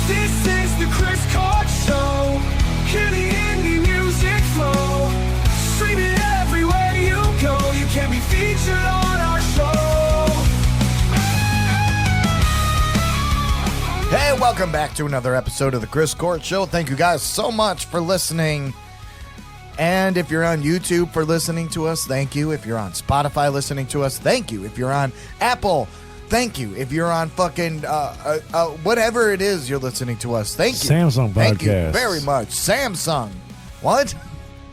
This is the Chris Court Show. Hear the indie music flow. Stream it everywhere you go. You can be featured on our show. Hey, welcome back to another episode of the Chris Court Show. Thank you guys so much for listening. And if you're on YouTube for listening to us, thank you. If you're on Spotify listening to us, thank you. If you're on Apple, thank you. If you're on fucking whatever it is you're listening to us, thank you. Samsung Thank you podcast. very much. Samsung. What?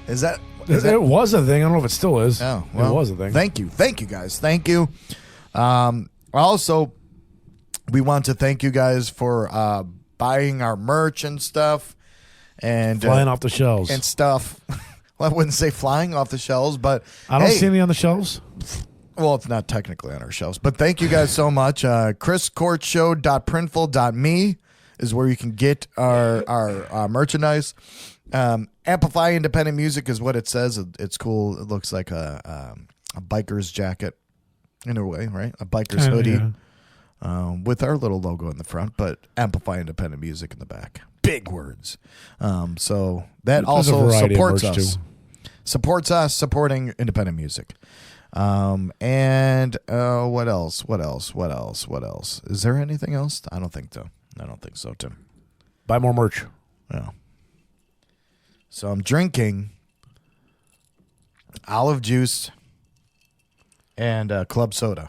Is that? It was a thing. I don't know if it still is. Oh, well, it was a thing. Thank you. Thank you, guys. Thank you. Also, we want to thank you guys for buying our merch and stuff. And Flying off the shelves. and stuff. Well, I wouldn't say flying off the shelves, but I don't hey, see any on the shelves. well, it's not technically on our shelves, but thank you guys so much. chriscourtshow.printful.me is where you can get our merchandise. Amplify independent music is what it says. It's cool. It looks like a biker's jacket in a way, right? A biker's Kinda, hoodie. yeah. With our little logo in the front, but amplify independent music in the back. Big words. So that There's a also variety of supports merch, us. too. Supports us supporting independent music. And what else? What else? What else? What else? Is there anything else? I don't think so. I don't think so, Tim. Buy more merch. No. So I'm drinking olive juice and club soda.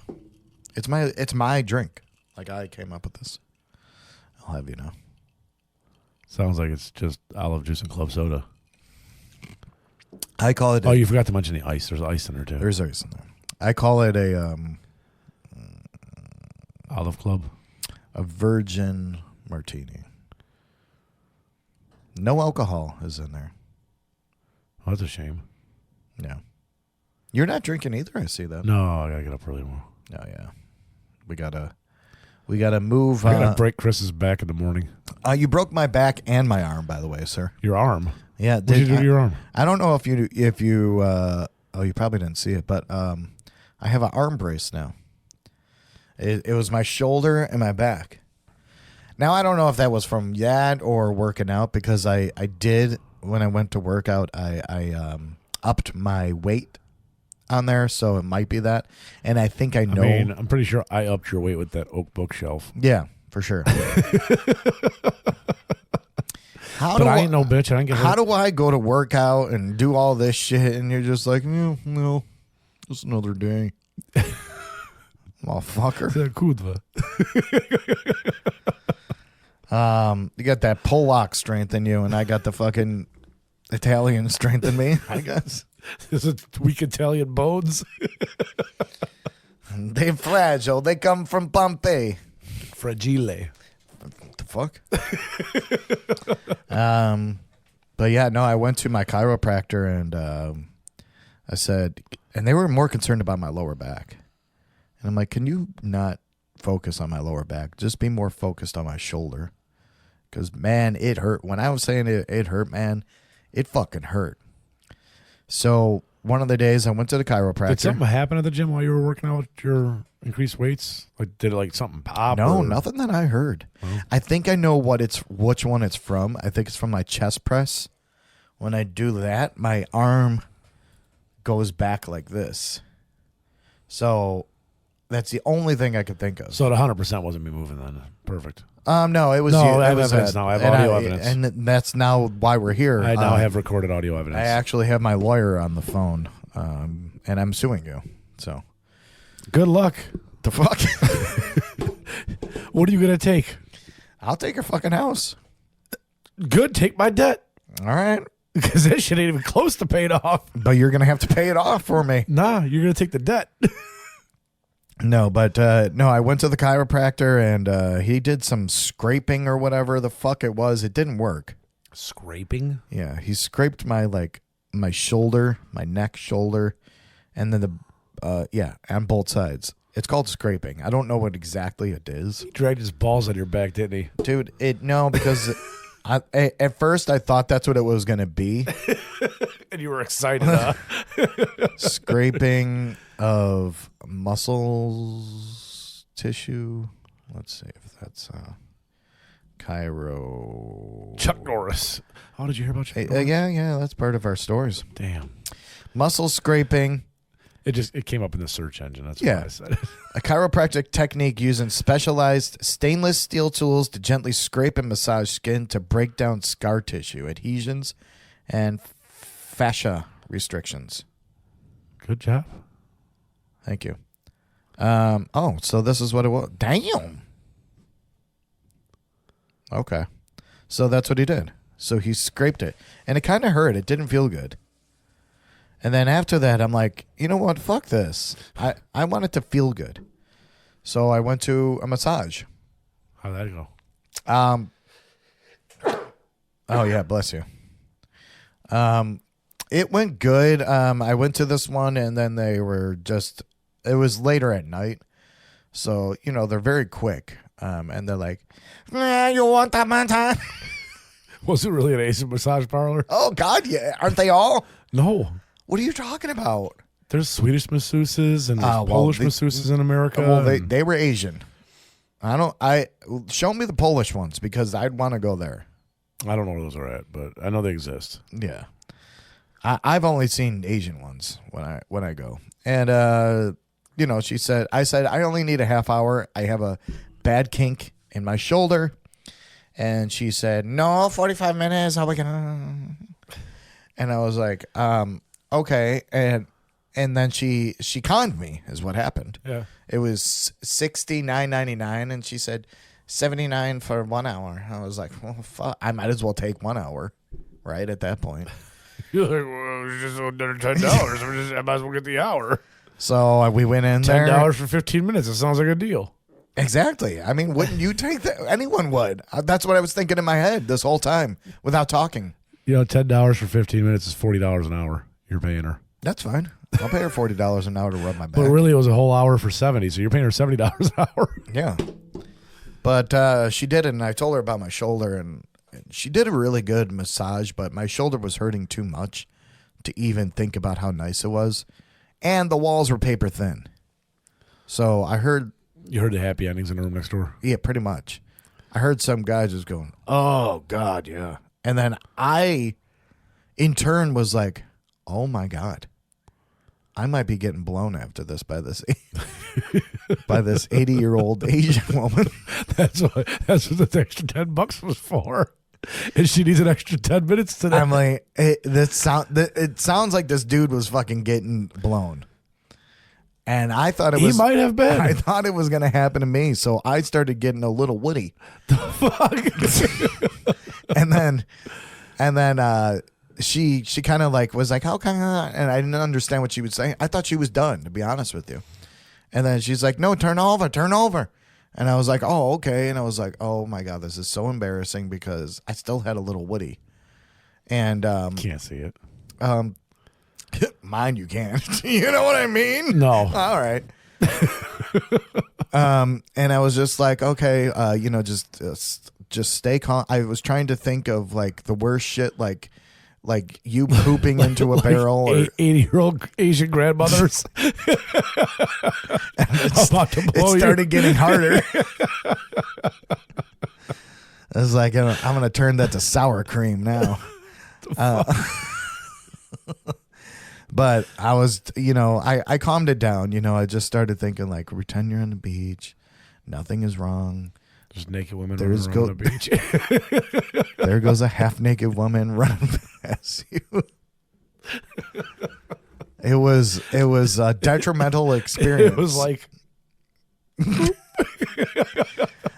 It's my drink. Like, I came up with this. I'll have you know. Sounds like it's just olive juice and club soda. I call it. Oh, you forgot to mention the ice. There's ice in there too. There's ice in there. I call it a Olive Club. virgin martini. No alcohol is in there. Oh, that's a shame. Yeah. You're not drinking either. I see that. No, I gotta get up early tomorrow. Oh yeah. We gotta move. I gotta break Chris's back in the morning. You broke my back and my arm, by the way, sir. Your arm. Yeah. What did you do to your arm? I don't know if you you probably didn't see it, but I have an arm brace now. It was my shoulder and my back. Now I don't know if that was from that or working out, because I did, when I went to work out, I upped my weight on there, so it might be that. And I think I know. I mean, I'm pretty sure I upped your weight with that oak bookshelf. Yeah, for sure. But I ain't no bitch. I ain't get How hurt. do I go to work out and do all this shit, and you're just like, no, just another day. Motherfucker. Kudva. You got that Polak strength in you, and I got the fucking Italian strength in me, I guess. Is it weak Italian bones? They're fragile. They come from Pompeii. Fragile. What the fuck? But yeah, no, I went to my chiropractor, and I said, and they were more concerned about my lower back. And I'm like, can you not focus on my lower back? Just be more focused on my shoulder. Because, man, it hurt. When I was saying it hurt, man, it fucking hurt. So one of the days I went to the chiropractor. Did something happen at the gym while you were working out with your increased weights? Like, did like something pop? No, or? nothing that I heard. Oh. I think I know which one it's from. I think it's from my chest press. When I do that, my arm goes back like this. So that's the only thing I could think of. So the 100% wasn't me moving then. Perfect. No, it was No, you. I have It was, evidence now. I have audio evidence. And that's now why we're here. I now have recorded audio evidence. I actually have my lawyer on the phone, and I'm suing you. So Good luck. the fuck? What are you going to take? I'll take your fucking house. Good. Take my debt. All right. Because that shit ain't even close to paid off. But you're going to have to pay it off for me. Nah, you're going to take the debt. No, but no, I went to the chiropractor, and he did some scraping or whatever the fuck it was. It didn't work. Scraping? Yeah, he scraped my shoulder, my neck, shoulder, and then on both sides. It's called scraping. I don't know what exactly it is. He dragged his balls on your back, didn't he? Dude, because at first I thought that's what it was going to be. And you were excited, huh? Scraping of muscles, tissue. Let's see if that's Chiro. Chuck Norris. Oh, did you hear about Chuck Hey, Norris? yeah, that's part of our stories. Damn. Muscle scraping. It came up in the search engine. That's Yeah. why I said it. A chiropractic technique using specialized stainless steel tools to gently scrape and massage skin to break down scar tissue, adhesions, and fascia restrictions. Good job. Thank you. So this is what it was. Damn. Okay. So that's what he did. So he scraped it. And it kind of hurt. It didn't feel good. And then after that, I'm like, you know what? Fuck this. I want it to feel good. So I went to a massage. How'd that go? Oh, yeah. Bless you. It went good. I went to this one, and then they were just, it was later at night. So, they're very quick. And they're like, you want that massage? Was it really an Asian massage parlor? Oh, God, yeah. Aren't they all? No. What are you talking about? There's Swedish masseuses and there's well, Polish they- masseuses in America. Well, they were Asian. Show me the Polish ones because I'd want to go there. I don't know where those are at, but I know they exist. Yeah. I've only seen Asian ones when I go. And, I said, I only need a half hour. I have a bad kink in my shoulder. And she said, no, 45 minutes. How we gonna? And I was like, okay. And then she conned me is what happened. Yeah. It was $69.99, and she said $79 for 1 hour. I was like, well, fuck. I might as well take 1 hour, right, at that point. You're like, well, it's just under $10. I might as well get the hour. So we went in there. $10 for 15 minutes. It sounds like a deal. Exactly. I mean, wouldn't you take that? Anyone would. That's what I was thinking in my head this whole time without talking. $10 for 15 minutes is $40 an hour. You're paying her. That's fine. I'll pay her $40 an hour to rub my back. But really, it was a whole hour for $70, so you're paying her $70 an hour. Yeah. But she did it, and I told her about my shoulder, and she did a really good massage, but my shoulder was hurting too much to even think about how nice it was. And the walls were paper thin. So I heard... You heard the happy endings in the room next door? Yeah, pretty much. I heard some guy just going, oh, God, yeah. And then I, in turn, was like, oh, my God. I might be getting blown after this by this 80-year-old Asian woman. That's what the extra $10 was for. And she needs an extra 10 minutes today. I'm like, it sounds like this dude was fucking getting blown. And I thought it was. He might have been. I thought it was going to happen to me, so I started getting a little woody. The fuck? and then she kind of like was like, how come? And I didn't understand what she was saying. I thought she was done, to be honest with you. And then she's like, no, turn over. And I was like, oh, okay. And I was like, oh my God, this is so embarrassing because I still had a little woody. And Can't see it. mine you can't. You know what I mean? No. All right. And I was just like, okay, just stay calm. I was trying to think of like the worst shit, like you pooping into a barrel, or 80-year-old Asian grandmothers. About to blow it you. started getting harder. I was like, I'm going to turn that to sour cream now. But I was, I calmed it down. I just started thinking like, pretend you're on the beach. Nothing is wrong. There's naked women There's running around the beach. There goes a half-naked woman running past you. It was a detrimental experience. It was like,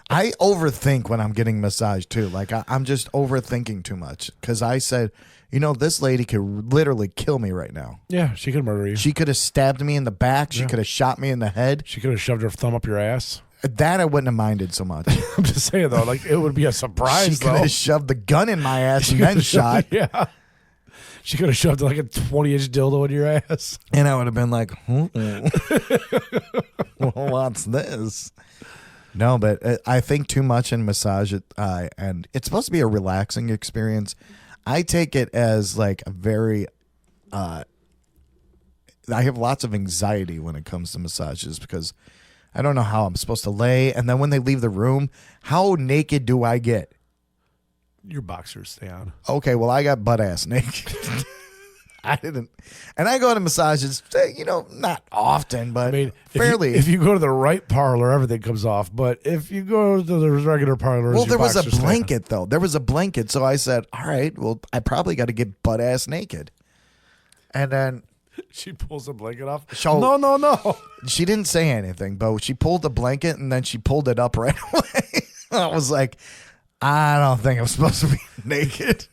I overthink when I'm getting massaged too. Like I'm just overthinking too much because I said, this lady could literally kill me right now. yeah, she could murder you. She could have stabbed me in the back. She Yeah. could have shot me in the head. She could have shoved her thumb up your ass. That I wouldn't have minded so much. I'm just saying, though, like, it would be a She surprise, could though. have shoved the gun in my ass and then shot. Yeah. She could have shoved like a 20-inch dildo in your ass. And I would have been like, well, what's this? No, but I think too much in massage, and it's supposed to be a relaxing experience. I take it as like a very, I have lots of anxiety when it comes to massages because I don't know how I'm supposed to lay. And then when they leave the room, how naked do I get? Your boxers stay on. Okay, well, I got butt ass naked. I didn't. And I go to massages, not often, but fairly. If you go to the right parlor, everything comes off. But if you go to the regular parlor, well, there was a blanket, though. There was a blanket. So I said, all right, well, I probably got to get butt ass naked. And then she pulls the blanket off. No. She didn't say anything, but she pulled the blanket and then she pulled it up right away. I was like, I don't think I'm supposed to be naked.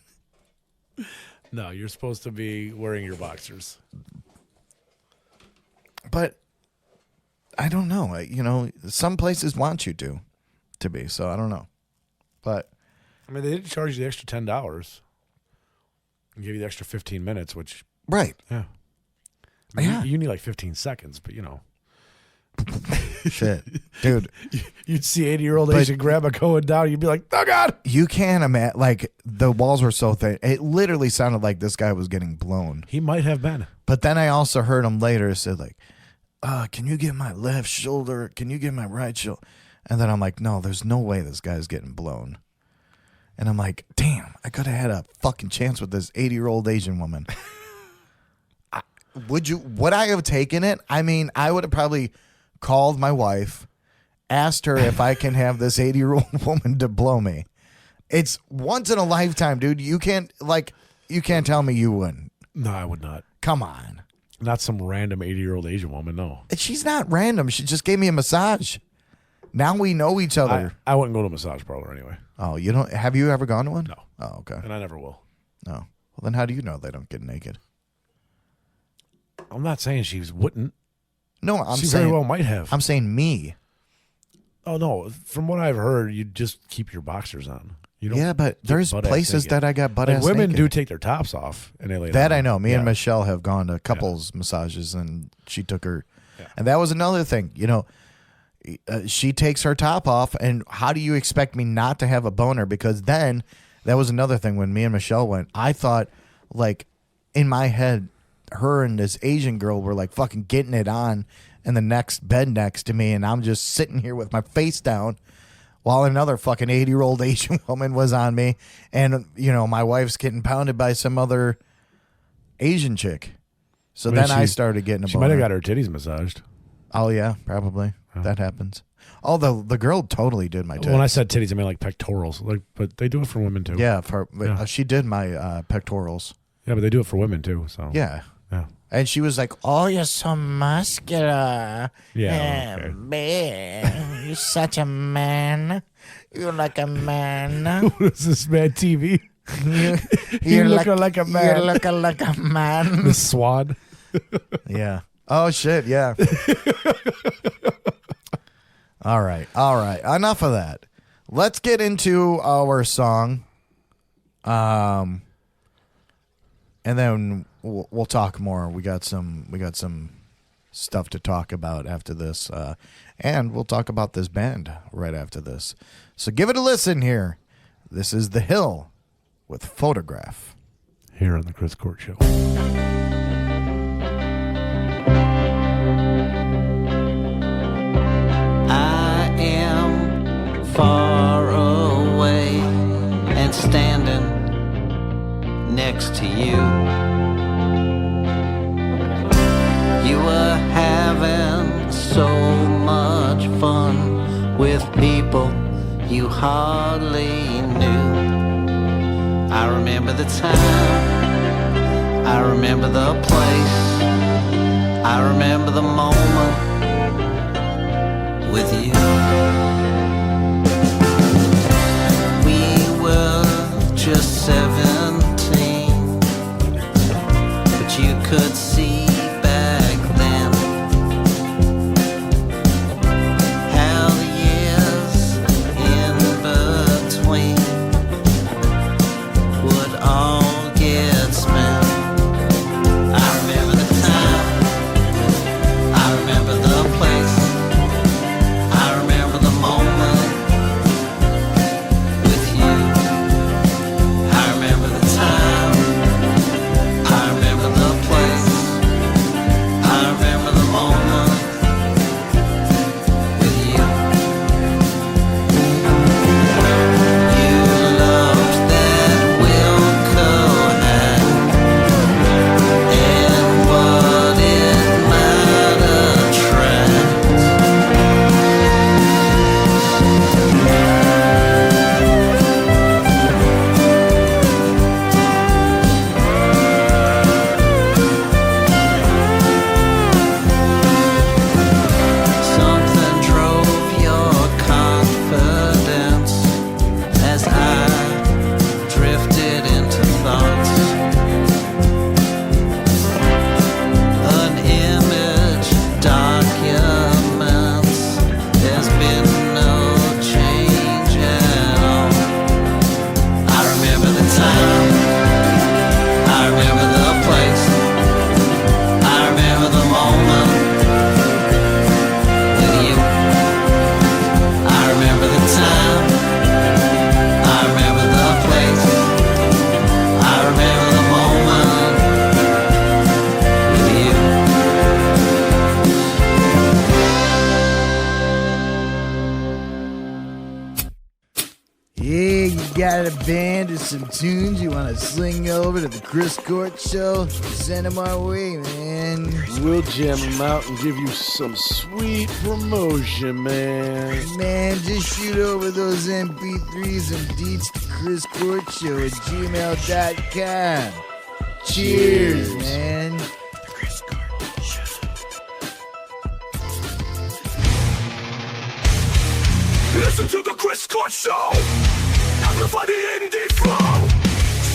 No, you're supposed to be wearing your boxers. But I don't know. Some places want you to be, so I don't know. But I mean, they didn't charge you the extra $10 and give you the extra 15 minutes, which right. Yeah. I mean, you need like 15 seconds, but Shit. Dude. You'd see 80-year-old Asian grandma going down, you'd be like, oh, God. You can't imagine, like, the walls were so thin. It literally sounded like this guy was getting blown. He might have been. But then I also heard him later say, like, can you get my left shoulder? Can you get my right shoulder? And then I'm like, no, there's no way this guy's getting blown. And I'm like, damn, I could have had a fucking chance with this 80-year-old Asian woman. Would I have taken it? I mean, I would have probably called my wife, asked her if I can have this 80-year-old woman to blow me. It's once in a lifetime, dude. You can't tell me you wouldn't. No, I would not. Come on. Not some random 80-year-old Asian woman, no. She's not random. She just gave me a massage. Now we know each other. I wouldn't go to a massage parlor anyway. Oh, you don't? Have you ever gone to one? No. Oh, okay. And I never will. No. Well, then how do you know they don't get naked? I'm not saying she wouldn't. No, I'm she saying very well might have. I'm saying me. Oh no! From what I've heard, you just keep your boxers on. You don't. Yeah, but there's places that I got butt ass women naked. do take their tops off and they lay that down. I know. Me and Michelle have gone to couples massages, and she took her. Yeah. And that was another thing. She takes her top off, and how do you expect me not to have a boner? Because then that was another thing when me and Michelle went. I thought, like, in my head, her and this Asian girl were like fucking getting it on in the next bed next to me, and I'm just sitting here with my face down while another fucking 80-year-old Asian woman was on me, and my wife's getting pounded by some other Asian chick. So then I started getting a boner. She might have got her titties massaged. Oh yeah, probably. That happens. Oh, the girl totally did my titties. When I said titties, I mean like pectorals. But they do it for women too. Yeah, she did my pectorals. Yeah, but they do it for women too. So yeah. Yeah. And she was like, "Oh, you're so muscular. Yeah. Okay. Man, you're such a man. You're like a man. What is this, man? TV? You're looking like a man. You're looking like a man." The swan. Yeah. Oh shit. Yeah. All right. Enough of that. Let's get into our song. And then we'll talk more. We got some stuff to talk about after this, and we'll talk about this band right after this. So give it a listen here. This is The Hill with Photograph. Here on the Chris Court Show. I am far away and standing next to you. You were having so much fun with people you hardly knew. I remember the time, I remember the place, I remember the moment with you. We were just 17, but you could see back then how the years in between would all get spent. I remember the time, I remember the place, I remember the moment with you. I remember Hey, you got a band or some tunes you want to sling over to the Chris Court show? Send them our way, man. We'll jam them out and give you some sweet promotion, man. Man, just shoot over those MP3s and deets to Chris Court show at gmail.com. Cheers, man. Listen to the Chris Court Show. Amplify the indie flow.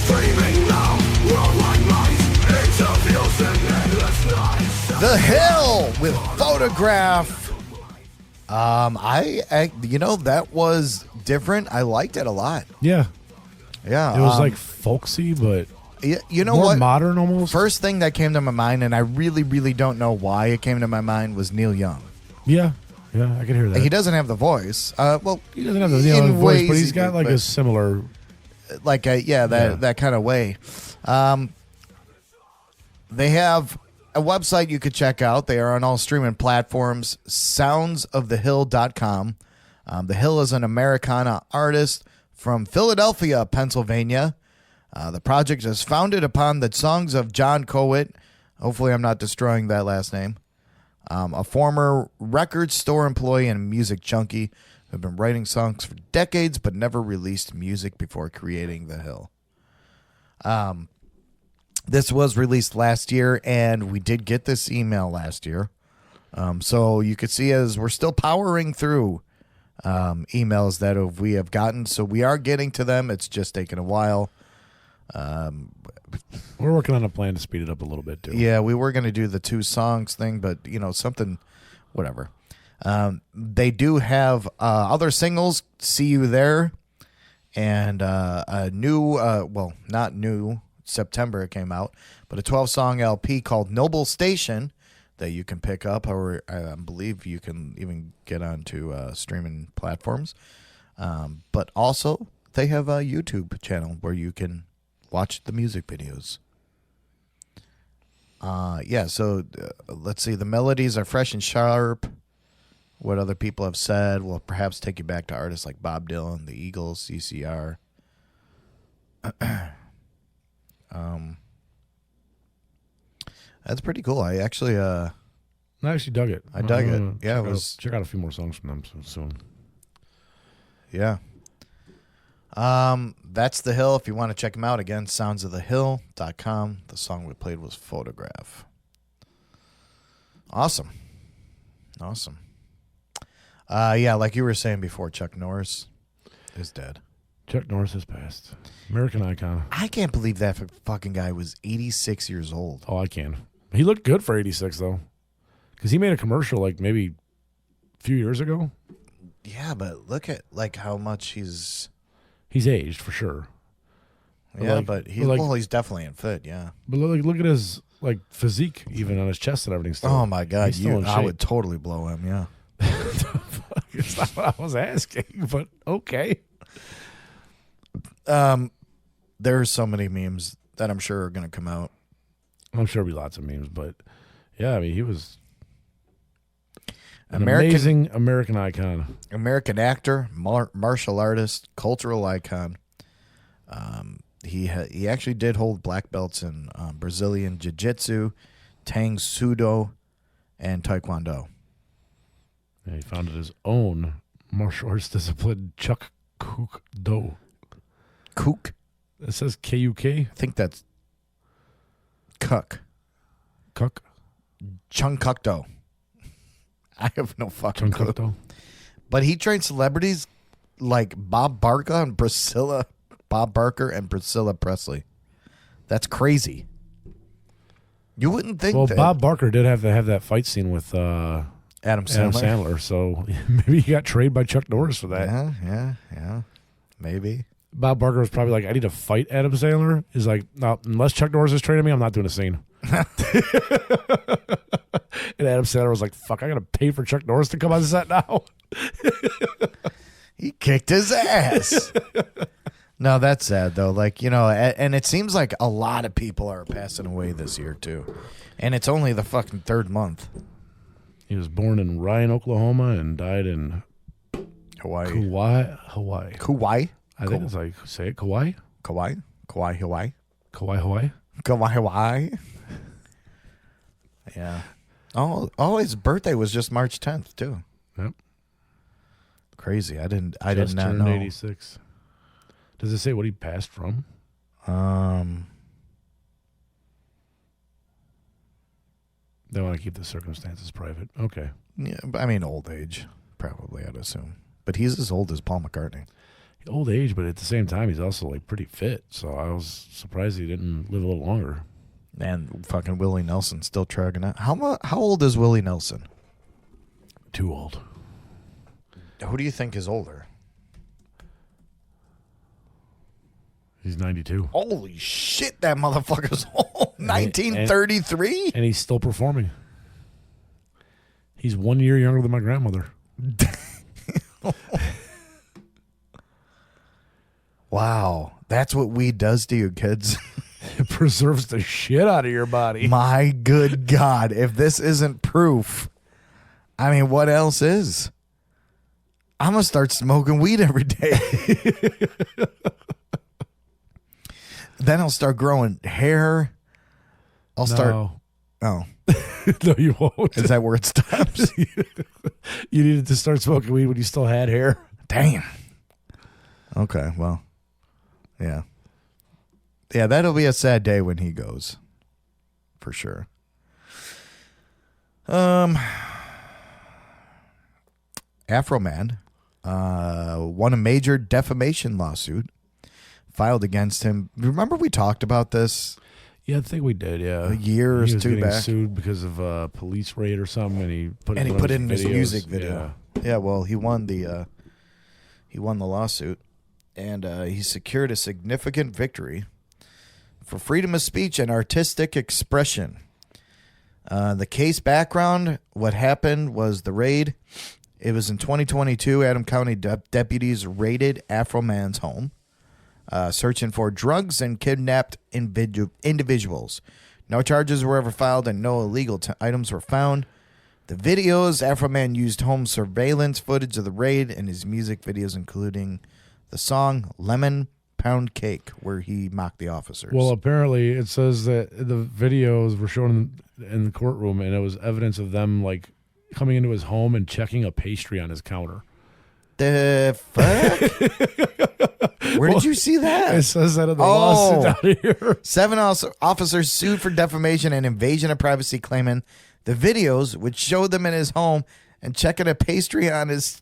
Streaming now, worldwide minds. Interviews and endless nights. The Hill with Photograph. I that was different. I liked it a lot. Yeah. Yeah. It was like folksy, but you know more what? modern almost. First thing that came to my mind, and I really, really don't know why it came to my mind, was Neil Young. Yeah. Yeah, I can hear that. He doesn't have the voice. Well, He doesn't have the in voice, ways but he's he got did, like but- a similar. that kind of way. They have a website you could check out. They are on all streaming platforms, soundsofthehill.com. The Hill is an Americana artist from Philadelphia, Pennsylvania. The project is founded upon the songs of John Cowitt. Hopefully I'm not destroying that last name. A former record store employee and music junkie who have been writing songs for decades but never released music before creating The Hill. This was released last year, and we did get this email last year. So you could see as we're still powering through emails that we have gotten. So we are getting to them. It's just taken a while. We're working on a plan to speed it up a little bit too. Yeah, we were going to do the 2 songs thing, but, something, whatever. They do have other singles, See You There, and a new, not new, September it came out, but a 12-song LP called Noble Station that you can pick up, or I believe you can even get onto streaming platforms. But also, they have a YouTube channel where you can watch the music videos. So let's see. The melodies are fresh and sharp. What other people have said will perhaps take you back to artists like Bob Dylan, the Eagles, CCR. That's pretty cool. I actually I actually dug it. I dug it. Yeah, check out a few more songs from them soon. Yeah. That's The Hill. If you want to check them out, again, soundsofthehill.com. The song we played was Photograph. Awesome. Like you were saying before, Chuck Norris is dead. Chuck Norris has passed. American icon. I can't believe that fucking guy was 86 years old. Oh, I can. He looked good for 86 though, because he made a commercial like maybe a few years ago. Yeah, but look at like how much he's aged for sure. But he's definitely in fit. Yeah, but look at his like physique, even on his chest and everything. Still. Oh my God, He's still in I shape. would totally blow him. Yeah. It's not what I was asking, but okay. There's so many memes that I'm sure are going to come out. I'm sure there'll be lots of memes, but yeah, I mean, he was an American- amazing American icon. American actor, martial artist, cultural icon. He actually did hold black belts in Brazilian Jiu-Jitsu, Tang Sudo, and Taekwondo. Yeah, he founded his own martial arts discipline, Chuck Kook Do. Kook? It says K-U-K. I think that's Kuk. Kuk. Chunkukdo. I have no fucking clue. Chunkukdo. But he trained celebrities like Bob Barker and Priscilla Presley. That's crazy. You wouldn't think Well, that. Bob Barker did have to have that fight scene with Adam Adam Sandler. Sandler, so maybe he got traded by Chuck Norris for that. Yeah. Maybe. Bob Barker was probably like, I need to fight Adam Sandler. He's like, no, unless Chuck Norris is trading me, I'm not doing a scene. And Adam Sandler was like, fuck, I got to pay for Chuck Norris to come on set now. He kicked his ass. No, that's sad, though. Like, and it seems like a lot of people are passing away this year, too. And it's only the fucking 3rd month. He was born in Ryan, Oklahoma, and died in Hawaii. Kauai. Kauai? I think it's like, say it, Kauai? Kauai? Kauai, Hawaii? Kauai, Hawaii? Kauai, Hawaii? Yeah. Oh, his birthday was just March 10th, too. Yep. Crazy. I did not turned know. 86. Does it say what he passed from? They want to keep the circumstances private. Okay. Yeah, but I mean, old age, probably, I'd assume. But he's as old as Paul McCartney. Old age, but at the same time, he's also like pretty fit. So I was surprised he didn't live a little longer. And fucking Willie Nelson still trucking it. How old is Willie Nelson? Too old. Who do you think is older? He's 92. Holy shit, that motherfucker's old. 1933? And he's still performing. He's 1 year younger than my grandmother. Wow. That's what weed does to you, kids. It preserves the shit out of your body. My good God. If this isn't proof, I mean, what else is? I'm going to start smoking weed every day. Then I'll start growing hair. I'll start. Oh. No, you won't. Is that where it stops? You needed to start smoking weed when you still had hair. Damn. Okay, well. Yeah. Yeah, that'll be a sad day when he goes. For sure. Afroman won a major defamation lawsuit filed against him. Remember we talked about this? Yeah, I think we did. Yeah, A year or he was two getting back. sued because of a police raid or something, and he put And it he in put one it of in his videos. music video. Yeah, well, he won the lawsuit, and he secured a significant victory for freedom of speech and artistic expression. The case background: what happened was the raid. It was in 2022. Adam County deputies raided Afroman's home, searching for drugs and kidnapped individuals. No charges were ever filed and no illegal items were found. The videos: Afroman used home surveillance footage of the raid in his music videos, including the song Lemon Pound Cake, where he mocked the officers. Well, apparently it says that the videos were shown in the courtroom, and it was evidence of them like coming into his home and checking a pastry on his counter. The fuck? Where did you see that? It says that in the lawsuit down here. 7 officers sued for defamation and invasion of privacy, claiming the videos, which showed them in his home and checking a pastry on his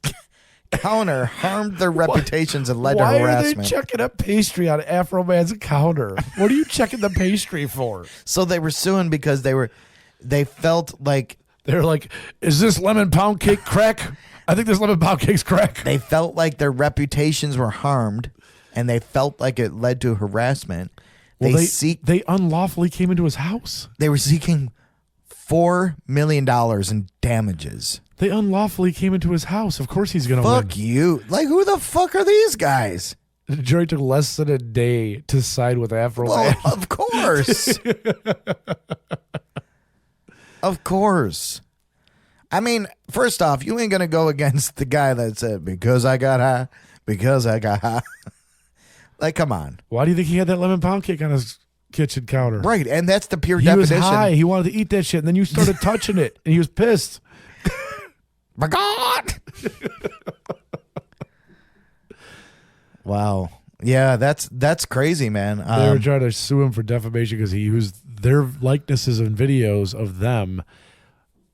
counter, harmed their reputations and led to Why harassment. are they checking a pastry on Afroman's counter? What are you checking the pastry for? So they were suing because they felt like They're like, is this lemon pound cake crack? I think this lemon pound cake's crack. they felt like their reputations were harmed, and they felt like it led to harassment. Well, they unlawfully came into his house. They were seeking $4 million in damages. They unlawfully came into his house. Of course he's going to win. Fuck you. Like, who the fuck are these guys? The jury took less than a day to side with Afroman. Well, of course. Of course. I mean, first off, you ain't going to go against the guy that said, because I got high. Like, come on. Why do you think he had that lemon pound cake on his kitchen counter? Right, and that's the pure He definition. was high. He wanted to eat that shit, and then you started touching it, and he was pissed. My God. Wow. Yeah, that's crazy, man. They were trying to sue him for defamation because he used their likenesses and videos of them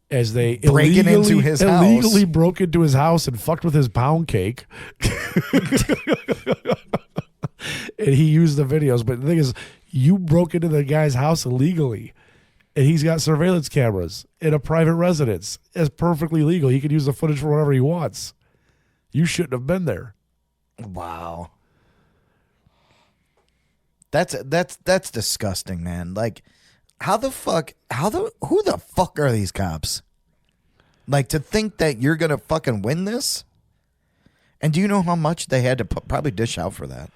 as they Breaking into his house. illegally broke into his house and fucked with his pound cake. And he used the videos. But the thing is, you broke into the guy's house illegally, and he's got surveillance cameras in a private residence. It's perfectly legal. He can use the footage for whatever he wants. You shouldn't have been there. Wow. That's disgusting, man. Like, who the fuck are these cops? Like, to think that you're gonna fucking win this? And do you know how much they had to probably dish out for that?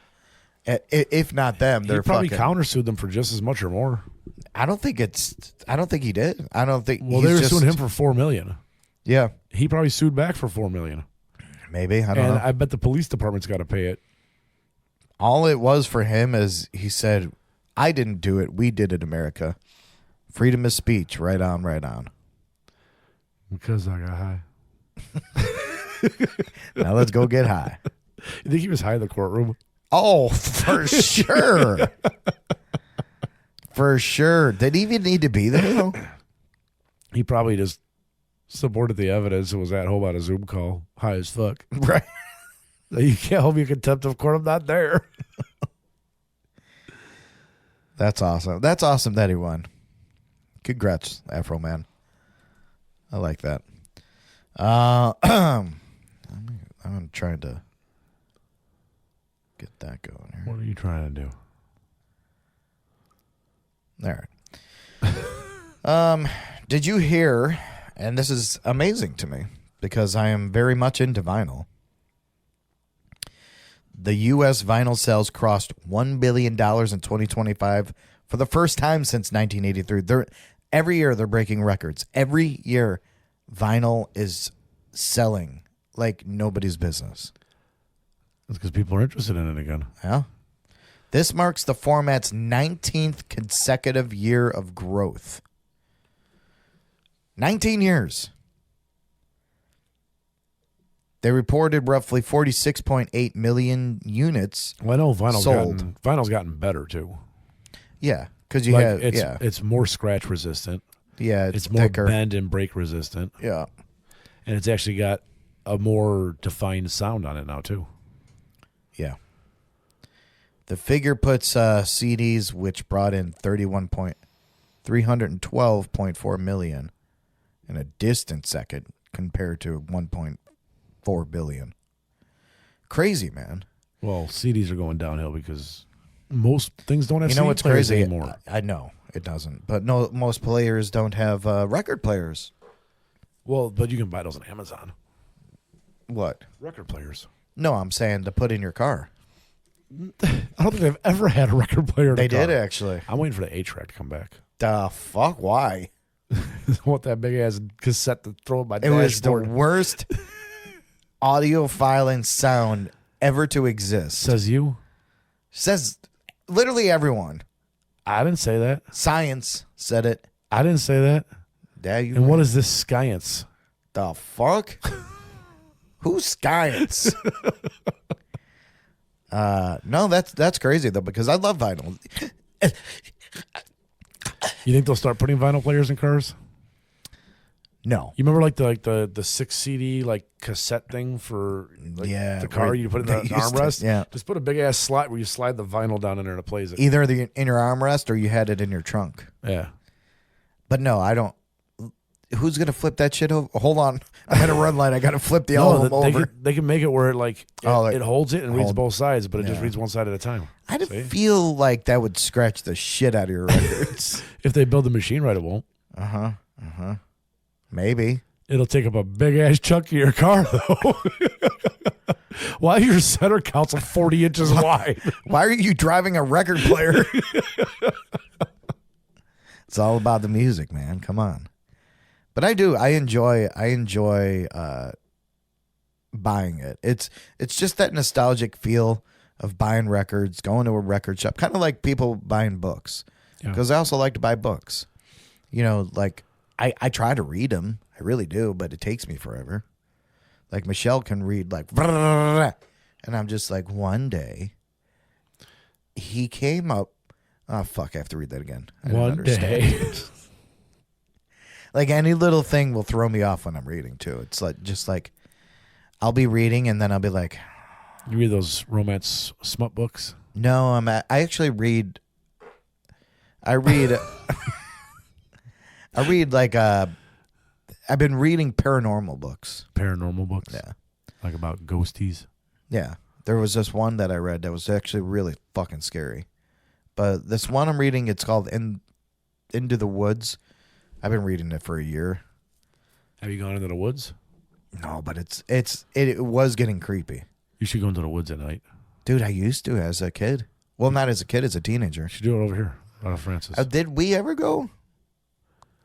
If not them, they're He probably fucking countersued them for just as much or more. I don't think he did. I don't think. Well, he's they were just, suing him for $4 million. Yeah, He probably sued back for $4 million. maybe. I don't And know. I bet the police department's got to pay it. All it was for him is he said, I didn't do it. We did it, America. Freedom of speech. Right on, right on. Because I got high. Now let's go get high. You think he was high in the courtroom? Oh, for sure. For sure. Did he even need to be there, though? He probably just supported the evidence and was at home on a Zoom call, high as fuck. Right. You can't hold me in contempt of court. I'm not there. That's awesome. That's awesome that he won. Congrats, Afro Man. I like that. I'm trying to get that going here. What are you trying to do? All right. Did you hear, and this is amazing to me because I am very much into vinyl. The U.S. vinyl sales crossed $1 billion in 2025 for the first time since 1983. Every year they're breaking records. Every year vinyl is selling like nobody's business. That's because people are interested in it again. Yeah. This marks the format's 19th consecutive year of growth. 19 years. They reported roughly 46.8 million units. Well, I know sold. Vinyl's gotten better too. Yeah, because you have it's more scratch resistant. Yeah, It's more thicker. bend and break resistant. Yeah, And it's actually got a more defined sound on it now too. yeah. The figure puts CDs, which brought in 312.4 million in a distant second, compared to 1.4 billion. Crazy, man. Well, CDs are going downhill because most things don't have You know CD what's players crazy? anymore. I know it doesn't, but no, most players don't have record players. Well, but you can buy those on Amazon. What? Record players. No, I'm saying to put in your car. I don't think they've ever had a record player. They did actually. I'm waiting for the 8-track to come back. The fuck? Why? I want that big ass cassette to throw in my It was the dashboard. worst audiophile and sound ever to exist. Says you? Says literally everyone. I didn't say that. Science said it. I didn't say that. Yeah, you. And what is this science? the fuck? Who's science? No, that's crazy though, because I love vinyl. You think they'll start putting vinyl players in cars? No. You remember like the 6 CD like cassette thing for Yeah, the car right. you put in They the used to, armrest? yeah. Just put a big ass slot where you slide the vinyl down in there and it plays it. Either in your armrest or you had it in your trunk. Yeah. But no, I don't. Who's gonna flip that shit over? Hold on, I'm at a red light. I gotta flip the album over. They can make it where it it holds it and reads hold- both sides, but it just yeah. reads one side at a time. I See? feel like that would scratch the shit out of your records. If they build the machine right, it won't. Maybe. It'll take up a big ass chunk of your car though. Why are your center console 40 inches wide? Why are you driving a record player? It's all about the music, man. Come on. But I do. I enjoy buying it. It's just that nostalgic feel of buying records, going to a record shop, kind of like people buying books. Yeah. Because I also like to buy books. You know, like I try to read them. I really do, but it takes me forever. Like Michelle can read like, and I'm just like, one day he came up. Oh, fuck, I have to read that again. I didn't One understand. day. Like any little thing will throw me off when I'm reading too. It's like just like I'll be reading and then I'll be like, You read those romance smut books? no, I actually read. I read like I've been reading paranormal books. Paranormal books? Yeah, Like about ghosties? yeah. There was this one that I read that was actually really fucking scary. But this one I'm reading, it's called Into the Woods. I've been reading it for a year. Have you gone into the woods? No, but it was getting creepy. You should go into the woods at night. Dude, I used to as a kid. Well, not as a kid, as a teenager. You should do it over here, out of Francis. Did we ever go?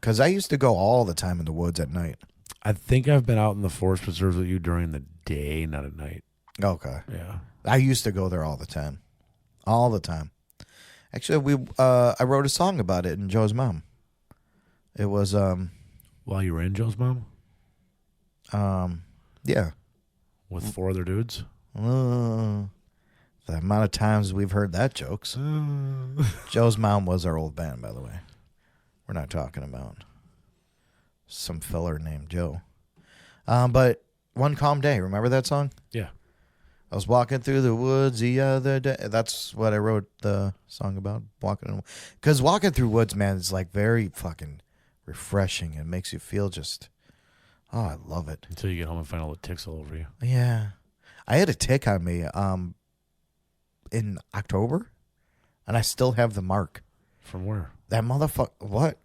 Because I used to go all the time in the woods at night. I think I've been out in the forest preserves with you during the day, not at night. Okay. Yeah. I used to go there all the time. all the time. Actually, I wrote a song about it in Joe's mom. It was While you were in Joe's mom yeah. with 4 other dudes. The amount of times we've heard that jokes. Joe's mom was our old band, by the way. We're not talking about some filler named Joe. But One Calm Day, remember that song? Yeah. I was walking through the woods the other day. That's what I wrote the song about. Because walking through woods, man, is like very fucking refreshing. It makes you feel just, oh, I love it. Until you get home and find all the ticks all over you. Yeah. I had a tick on me in October, and I still have the mark. From where? That motherfucker, what?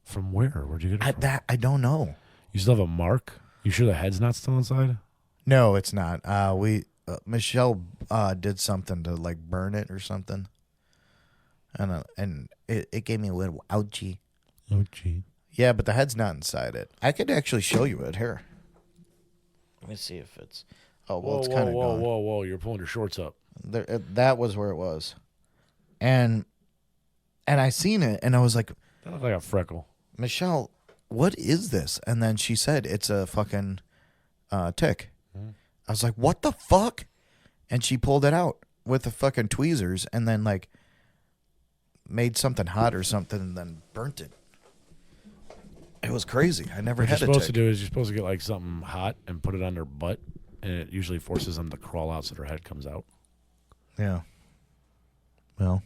From where? Where'd you get it from? I don't know. You still have a mark? You sure the head's not still inside? No, it's not. Michelle did something to like burn it or something, and it gave me a little ouchie. Oh, gee. Yeah, but the head's not inside it. I could actually show you it here. Let me see if it's. Oh well, it's kind of gone. Whoa! You're pulling your shorts up. That was where it was, and I seen it, and I was like, That looks like a freckle. Michelle, what is this? And then she said it's a fucking tick. I was like, what the fuck? And she pulled it out with the fucking tweezers and then like made something hot or something and then burnt it. It was crazy. I never What had you're a supposed to tick. do is you're supposed to get like something hot and put it on their butt, and it usually forces them to crawl out so their head comes out. Yeah. Well,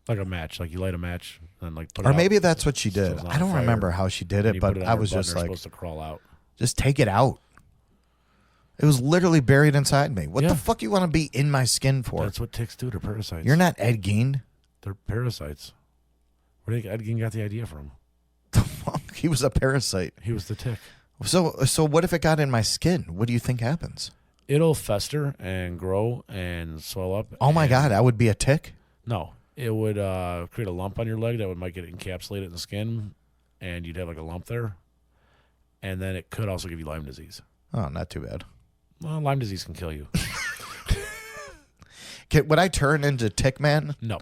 Like a match. Like you light a match and like put it or out. maybe that's what she So did. it's not I don't fire. remember how she did And it, you put but it on I their was butt and just they're like, supposed to crawl out. just take it out. It was literally buried inside me. What Yeah. the fuck you want to be in my skin for? That's what ticks do. They're parasites. You're not Ed Gein. They're parasites. Where do you think Ed Gein got the idea from? The fuck? He was a parasite. He was the tick. So what if it got in my skin? What do you think happens? It'll fester and grow and swell up. Oh my and- God, I would be a tick. No, it would create a lump on your leg that might get encapsulated in the skin, and you'd have like a lump there. And then it could also give you Lyme disease. Oh, not too bad. Well, Lyme disease can kill you. Would I turn into Tick Man? No.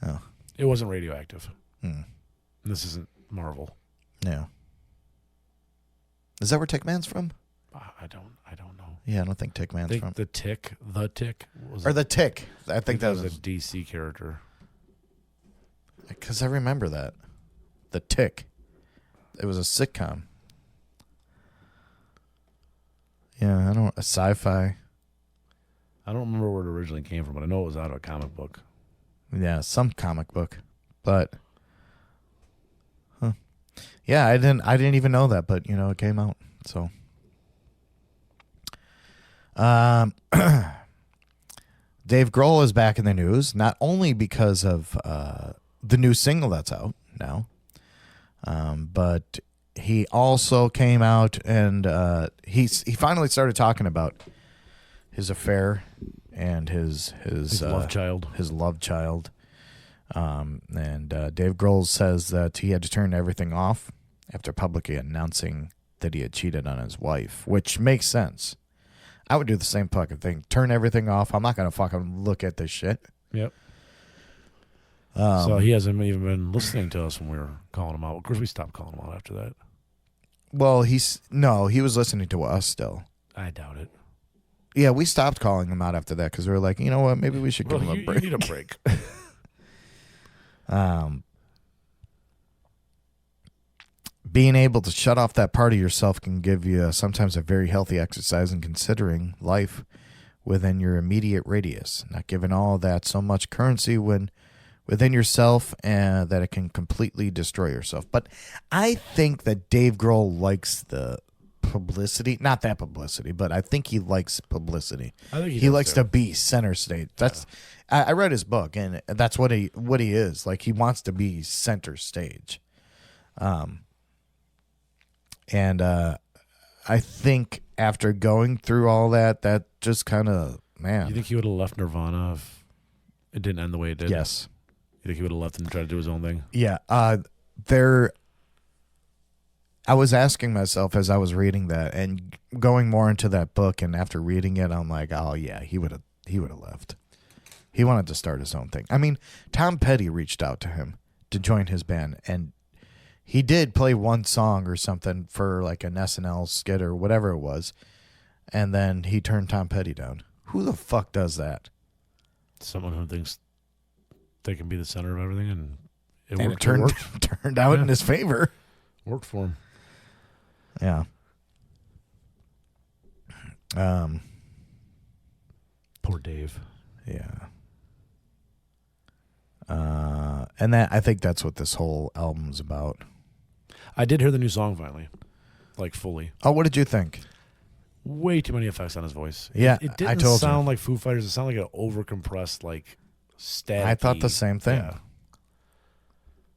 Oh. It wasn't radioactive. Hmm. This isn't Marvel. Yeah. Is that where Tick Man's from? I don't know. Yeah, I don't think Tick I Man's think from. the Tick was Or the Tick. I think that was was a DC character. because I remember that. The Tick. It was a sitcom. Yeah, a sci-fi. I don't remember where it originally came from, but I know it was out of a comic book. Yeah, some comic book. But yeah, I didn't even know that, but it came out. So Dave Grohl is back in the news, not only because of the new single that's out now, but he also came out and he finally started talking about his affair and his Love child. his love child. And Dave Grohl says that he had to turn everything off after publicly announcing that he had cheated on his wife, which makes sense. I would do the same fucking thing. Turn everything off. I'm not going to fucking look at this shit. Yep. So he hasn't even been listening to us when we were calling him out. Of course, we stopped calling him out after that. Well, he was listening to us still. I doubt it. Yeah, we stopped calling him out after that because we were like, you know what? Maybe we should give him a break. You need a break. Being able to shut off that part of yourself can give you sometimes a very healthy exercise in considering life within your immediate radius, not giving all that so much currency within yourself and that it can completely destroy yourself. But I think that Dave Grohl likes the publicity, not that publicity, but I think he likes publicity. I think He does likes too. to be center stage. That's I read his book, and that's what he is. Like, he wants to be center stage. And I think after going through all that just kind of, man. You think he would have left Nirvana if it didn't end the way it did? Yes. You think he would have left and tried to do his own thing? Yeah. I was asking myself as I was reading that and going more into that book, and after reading it, I'm like, oh yeah, he would have left. He wanted to start his own thing. I mean, Tom Petty reached out to him to join his band, and he did play one song or something for like an SNL skit or whatever it was, and then he turned Tom Petty down. Who the fuck does that? Someone who thinks they can be the center of everything, and it And worked. it turned, Worked. turned out in his favor. Worked for him. Yeah. Poor Dave. Yeah. And that I think that's what this whole album's about. I did hear the new song finally, like fully. Oh, what did you think? Way too many effects on his voice. Yeah, it I didn't told you. sound like Foo Fighters. It sounded like an overcompressed, like static. I thought the same thing. Yeah.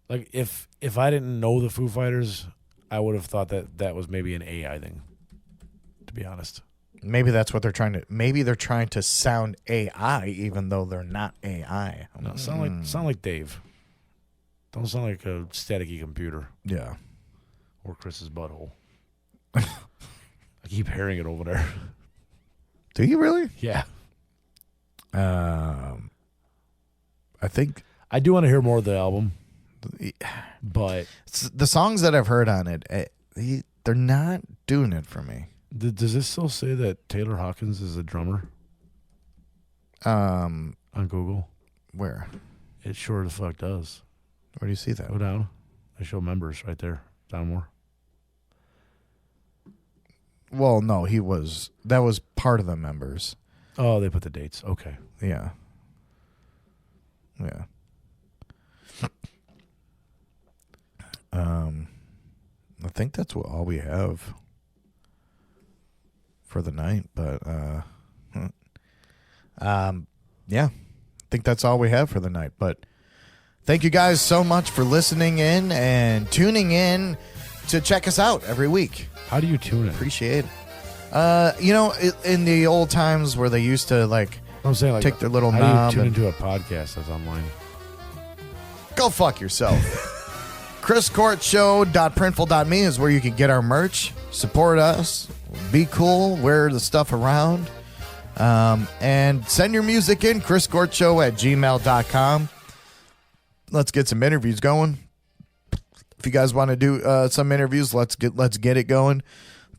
Like if I didn't know the Foo Fighters, I would have thought that was maybe an AI thing. To be honest. Maybe that's what they're trying to. Maybe they're trying to sound AI, even though they're not AI. No, sound like Dave. Don't sound like a staticky computer Yeah. or Chris's butthole. I keep hearing it over there. Do you really? Yeah. I think I do want to hear more of the album, but the songs that I've heard on it, they're not doing it for me. does this still say that Taylor Hawkins is a drummer on Google? Where? It sure the fuck does. Where do you see that? Go down. They show members right there. Down more. Well, no, that was part of the members. Oh, they put the dates. Okay. Yeah. Yeah. I think that's all we have for the night, but yeah. I think that's all we have for the night, but thank you guys so much for listening in and tuning in to check us out every week. How do you tune it? Appreciate it. In the old times where they used to I'm saying, like, take their little how knob do you and tune into a podcast that's online? go fuck yourself. ChrisCourtShow.printful.me is where you can get our merch, support us, be cool, wear the stuff around, and send your music in, ChrisCourtShow@gmail.com. Let's get some interviews going. If you guys want to do some interviews, let's get it going.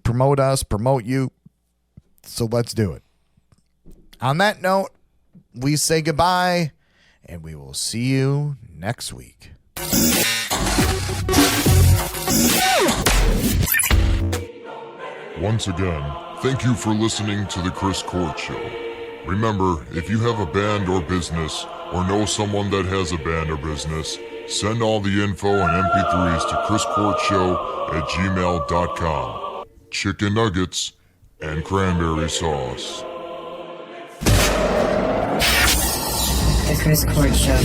Promote us, promote you. So let's do it. On that note, we say goodbye, and we will see you next week. Once again, thank you for listening to The Chris Court Show. Remember, if you have a band or business, or know someone that has a band or business, send all the info and MP3s to chriscourtshow@gmail.com. Chicken nuggets and cranberry sauce. The Chris Court Show.